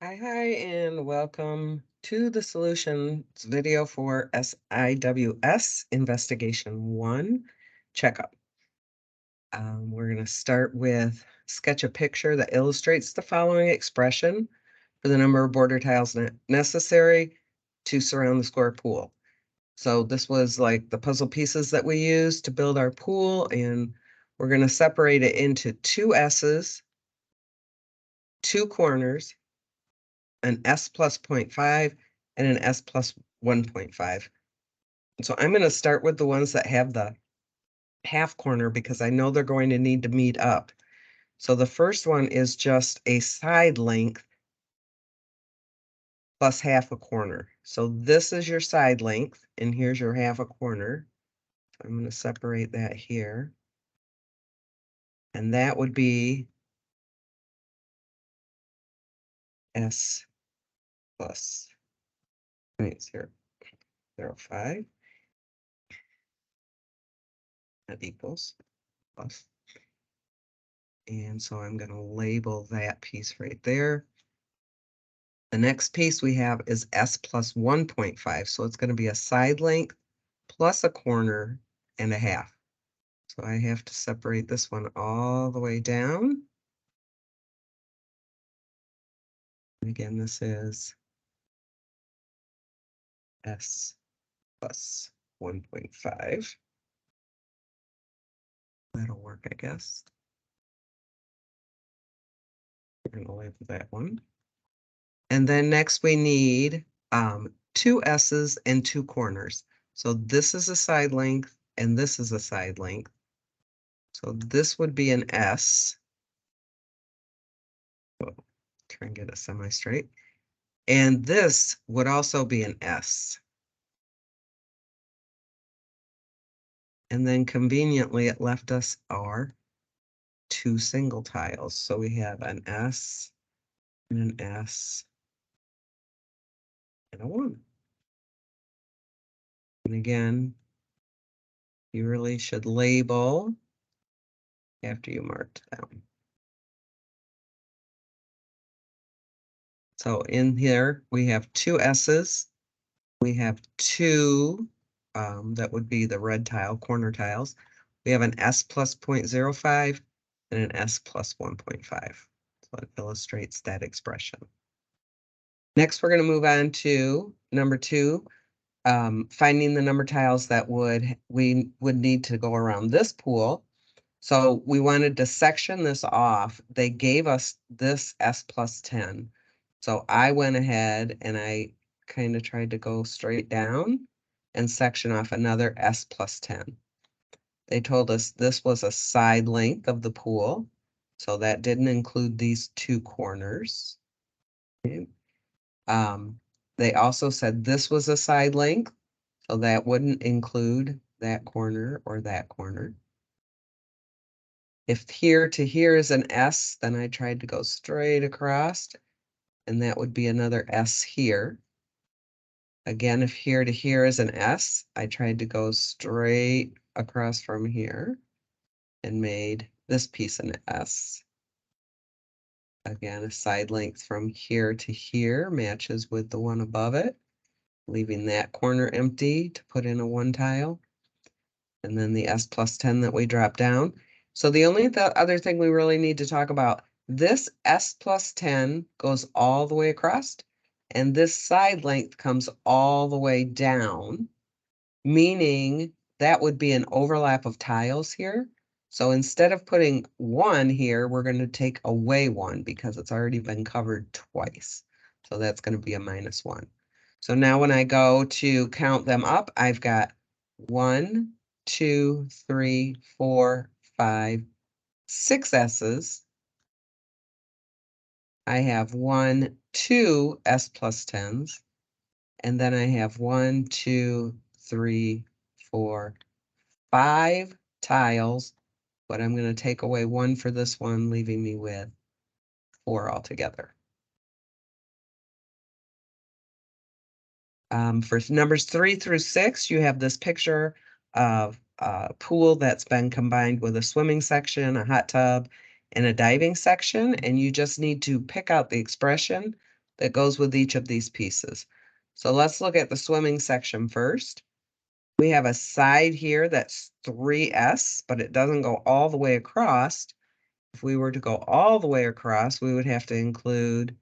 Hi, and welcome to the solutions video for SIWS Investigation 1 checkup. We're going to start with sketch a picture that illustrates the following expression for the number of border tiles necessary to surround the square pool. So this was like the puzzle pieces that we used to build our pool, and we're going to separate it into two S's, two corners, an S plus 0.5 and an S plus 1.5. So I'm going to start with the ones that have the half corner because I know they're going to need to meet up. So the first one is just a side length plus half a corner. So this is your side length, and here's your half a corner. I'm going to separate that here. And that would be S plus 0.005. That equals plus. And so I'm going to label that piece right there. The next piece we have is S plus 1.5. So it's going to be a side length plus a corner and a half. So I have to separate this one all the way down. And again, this is S plus 1.5. That'll work, I guess. We're going to label that one. And then next we need two S's and two corners. So this is a side length and this is a side length. So this would be an S. Try and get it semi-straight. And this would also be an S. And then conveniently it left us our two single tiles. So we have an S and an S and a 1. And again, you really should label after you marked them. So in here, we have two S's. We have two, that would be the red tile, corner tiles. We have an S plus 0.05 and an S plus 1.5. So it illustrates that expression. Next, we're going to move on to number 2, finding the number tiles that we would need to go around this pool. So we wanted to section this off. They gave us this S plus 10. So I went ahead and I kind of tried to go straight down and section off another S plus 10. They told us this was a side length of the pool. So that didn't include these two corners. Okay. They also said this was a side length. So that wouldn't include that corner or that corner. If here to here is an S, then I tried to go straight across, and that would be another S here. Again, if here to here is an S, I tried to go straight across from here and made this piece an S. Again, a side length from here to here matches with the one above it, leaving that corner empty to put in a 1 tile. And then the S plus 10 that we drop down. So the only other thing we really need to talk about, this S plus 10 goes all the way across, and this side length comes all the way down, meaning that would be an overlap of tiles here. So instead of putting 1 here, we're going to take away 1 because it's already been covered twice. So that's going to be a -1. So now when I go to count them up, I've got 1, 2, 3, 4, 5, 6 S's. I have 1, 2 S plus 10s. And then I have 1, 2, 3, 4, 5 tiles. But I'm going to take away 1 for this one, leaving me with 4 altogether. For numbers 3 through 6, you have this picture of a pool that's been combined with a swimming section, a hot tub, and a diving section, and you just need to pick out the expression that goes with each of these pieces. So let's look at the swimming section first. We have a side here that's 3s, but it doesn't go all the way across. If we were to go all the way across, we would have to include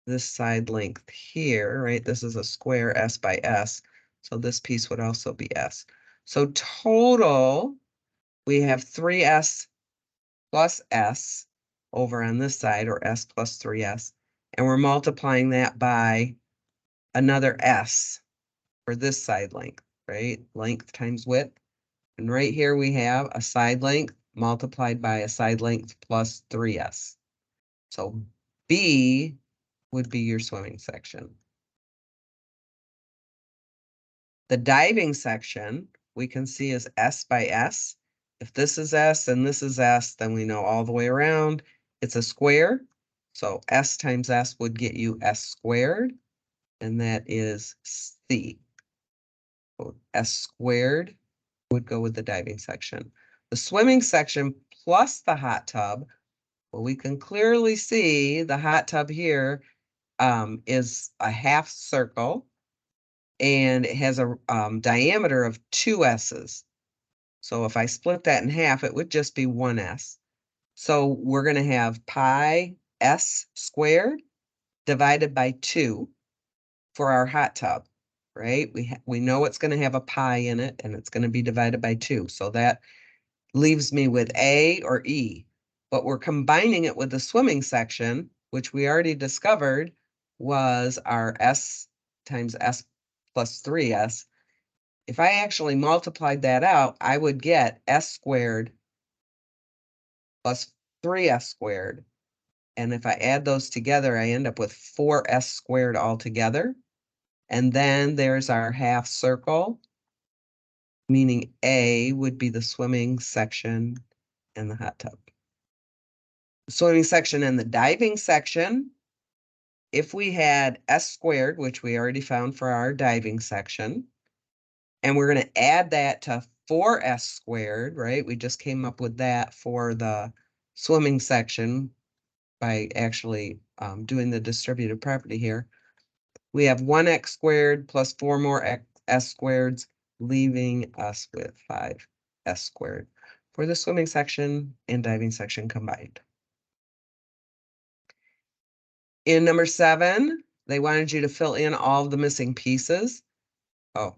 this side length here, right? This is a square s by s, so this piece would also be s. So total, we have 3s plus s over on this side, or s plus 3s, and we're multiplying that by another s for this side length, right? Length times width. And right here we have a side length multiplied by a side length plus 3s. So B would be your swimming section. The diving section we can see is s by s. If this is s and this is s, then we know all the way around it's a square. So s times s would get you s squared, and that is C. So s squared would go with the diving section. The swimming section plus the hot tub, well, we can clearly see the hot tub here is a half circle, and it has a diameter of 2 s's. So if I split that in half, it would just be 1 s. So we're going to have pi s squared divided by 2 for our hot tub, right? We know it's going to have a pi in it, and it's going to be divided by 2. So that leaves me with A or E. But we're combining it with the swimming section, which we already discovered was our s times s plus 3s. If I actually multiplied that out, I would get s squared plus 3s squared. And if I add those together, I end up with 4s squared altogether. And then there's our half circle, meaning A would be the swimming section and the hot tub. The swimming section and the diving section, if we had s squared, which we already found for our diving section, and we're going to add that to 4s squared, right? We just came up with that for the swimming section by actually doing the distributive property here. We have 1x squared plus 4 more s squareds, leaving us with 5s squared for the swimming section and diving section combined. In number 7, they wanted you to fill in all of the missing pieces. Oh,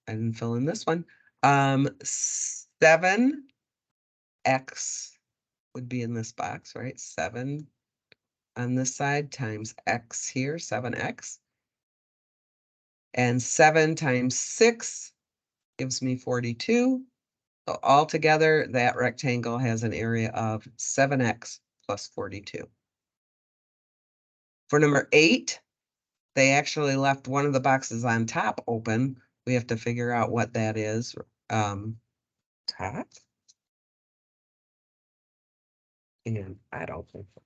I didn't fill in this one. 7x would be in this box, right? 7 on this side times x here, 7x. And 7 times 6 gives me 42. So altogether, that rectangle has an area of 7x plus 42. For number 8, they actually left one of the boxes on top open. We have to figure out what that is. Top? And I don't think so.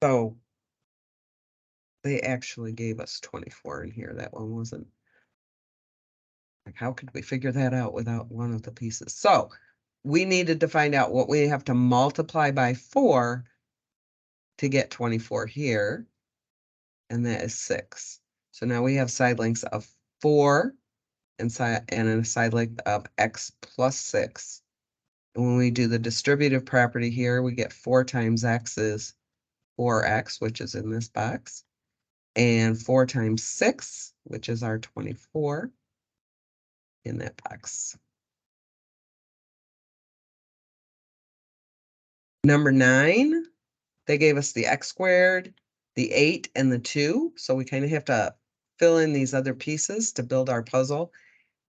So they actually gave us 24 in here. That one wasn't. Like, how could we figure that out without one of the pieces? So we needed to find out what we have to multiply by 4 to get 24 here, and that is 6. So now we have side lengths of 4 and a side length of x plus 6. And when we do the distributive property here, we get 4 times x is 4x, which is in this box, and 4 times 6, which is our 24, in that box. Number 9, they gave us the x squared, the 8, and the 2. So we kind of have to fill in these other pieces to build our puzzle.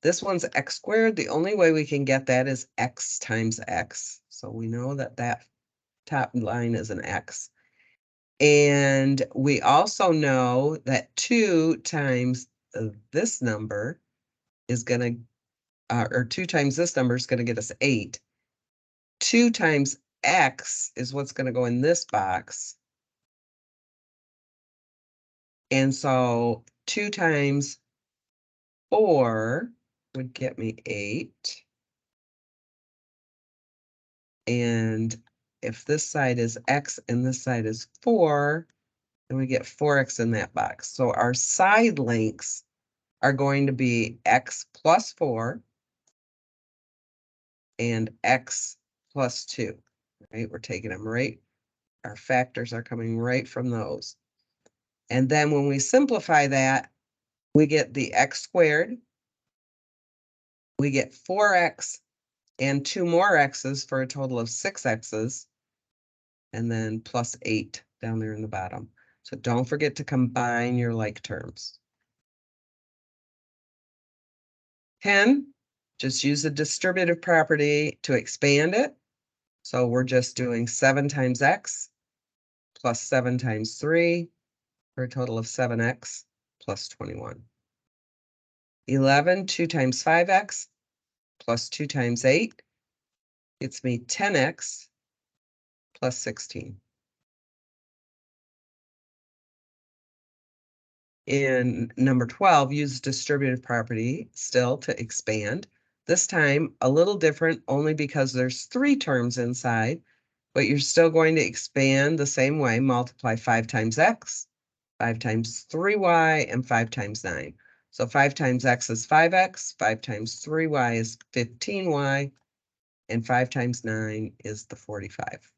This one's x squared. The only way we can get that is x times x. So we know that that top line is an x. And we also know that 2 times this number is going to, or 2 times this number is going to get us 8. 2 times x is what's going to go in this box. And so 2 times 4 would get me 8. And if this side is x and this side is 4, then we get 4x in that box. So our side lengths are going to be x plus 4 and x plus 2, right? We're taking them right. Our factors are coming right from those. And then when we simplify that, we get the x squared, we get 4x and 2 more x's for a total of 6 x's, and then plus 8 down there in the bottom. So don't forget to combine your like terms. 10, just use the distributive property to expand it. So we're just doing 7 times x plus 7 times 3 for a total of 7x plus 21. 11, 2 times 5x plus 2 times 8 gets me 10x plus 16. In number 12, use distributive property still to expand. This time a little different only because there's 3 terms inside, but you're still going to expand the same way. Multiply 5 times x, 5 times 3y, and 5 times 9. So 5 times x is 5x, 5 times 3y is 15y, and 5 times 9 is the 45.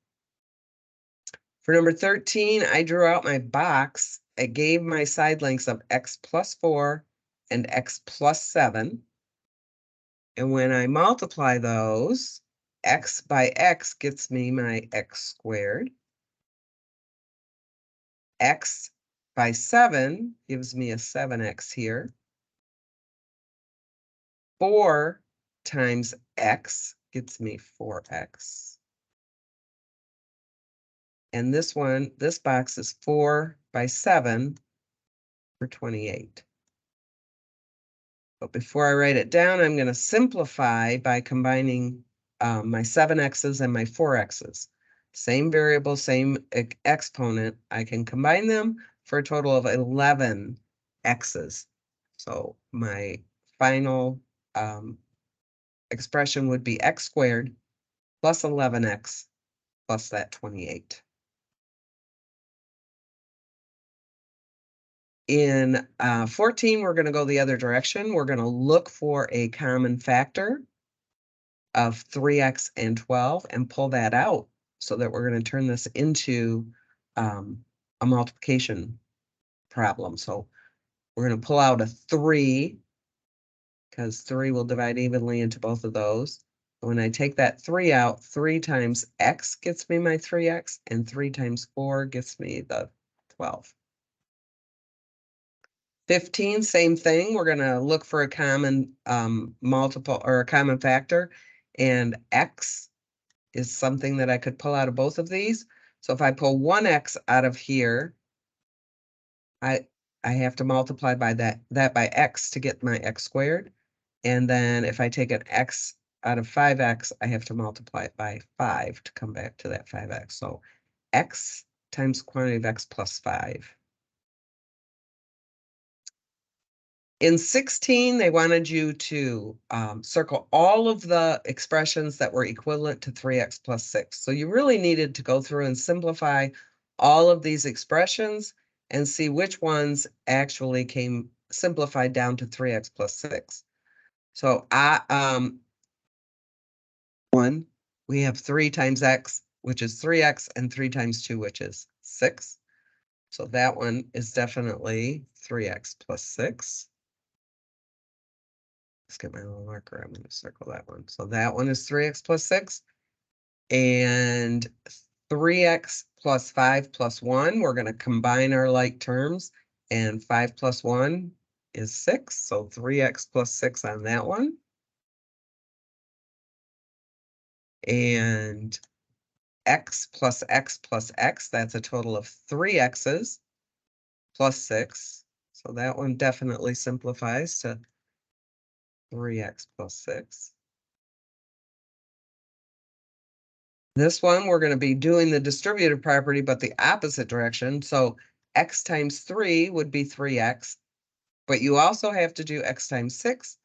For number 13, I drew out my box. I gave my side lengths of x plus 4 and x plus 7. And when I multiply those, x by x gets me my x squared. X by 7 gives me a 7x here. 4 times x gets me 4x. And this box is 4 by 7 for 28. But before I write it down, I'm going to simplify by combining my 7x's and my 4x's. Same variable, same exponent. I can combine them for a total of 11 x's. So my final expression would be x squared plus 11x plus that 28. In 14, we're going to go the other direction. We're going to look for a common factor of 3x and 12 and pull that out so that we're going to turn this into a multiplication problem. So we're going to pull out a 3 because 3 will divide evenly into both of those. When I take that 3 out, 3 times x gets me my 3x, and 3 times 4 gets me the 12. 15, same thing. We're going to look for a common multiple or a common factor, and x is something that I could pull out of both of these. So if I pull 1x out of here, I have to multiply by that by x to get my x squared. And then if I take an x out of 5x, I have to multiply it by 5 to come back to that 5x. So x times quantity of x plus 5. In 16, they wanted you to circle all of the expressions that were equivalent to 3x plus 6. So you really needed to go through and simplify all of these expressions and see which ones actually came simplified down to 3x plus 6. So one, we have 3 times x, which is 3x, and 3 times 2, which is 6. So that one is definitely 3x plus 6. Let's get my little marker. I'm going to circle that one. So that one is 3x plus 6. And 3x plus 5 plus 1. We're going to combine our like terms. And 5 plus 1 is 6. So 3x plus 6 on that one. And x plus x plus x. That's a total of 3 x's plus 6. So that one definitely simplifies to 3x plus 6. This one, we're going to be doing the distributive property, but the opposite direction. So x times 3 would be 3x, but you also have to do x times 6,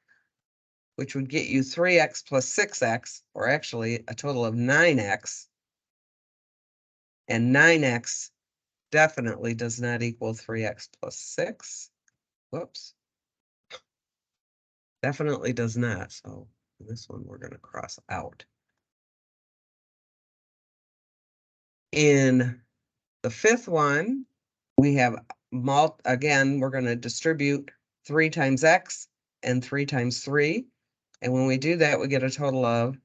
which would get you 3x plus 6x, or actually a total of 9x. And 9x definitely does not equal 3x plus 6. Whoops. Definitely does not. So this one we're going to cross out. In the fifth one, we have again, we're going to distribute 3 times x and 3 times 3. And when we do that, we get a total of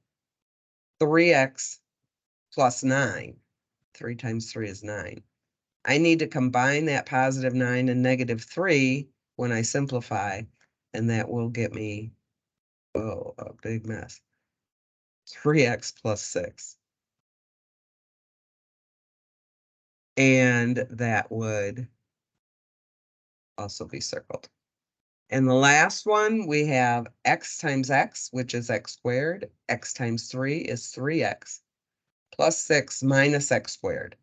3x plus 9. 3 times 3 is 9. I need to combine that positive 9 and negative 3 when I simplify, and that will get me, oh, a big mess. 3x plus 6. And that would also be circled. And the last one, we have x times x, which is x squared. X times 3 is 3x plus 6 minus x squared.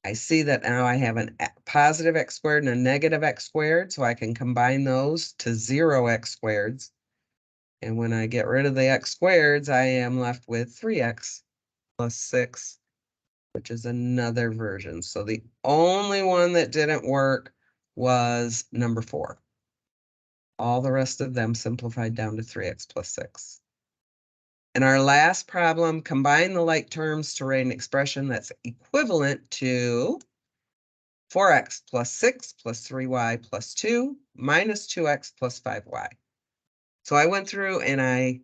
I see that now I have a positive x squared and a negative x squared, so I can combine those to 0 x squareds. And when I get rid of the x squareds, I am left with 3x plus 6, which is another version. So the only one that didn't work was number 4. All the rest of them simplified down to 3x plus 6. And our last problem, combine the like terms to write an expression that's equivalent to 4x plus 6 plus 3y plus 2 minus 2x plus 5y. So I went through and I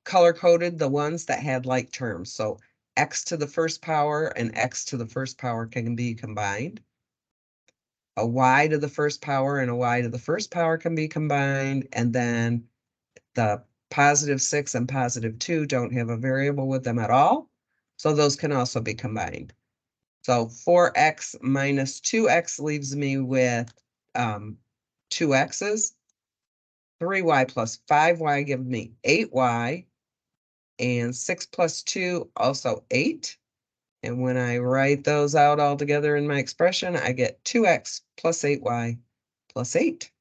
color-coded the ones that had like terms. So x to the first power and x to the first power can be combined. A y to the first power and a y to the first power can be combined. And then the positive 6 and positive 2 don't have a variable with them at all. So those can also be combined. So 4x minus 2x leaves me with 2 x's. 3y plus 5y gives me 8y. And 6 plus 2, also 8. And when I write those out all together in my expression, I get 2x plus 8y plus 8.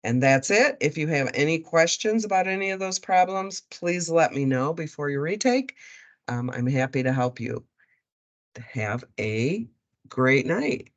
And that's it. If you have any questions about any of those problems, please let me know before you retake. I'm happy to help you. Have a great night.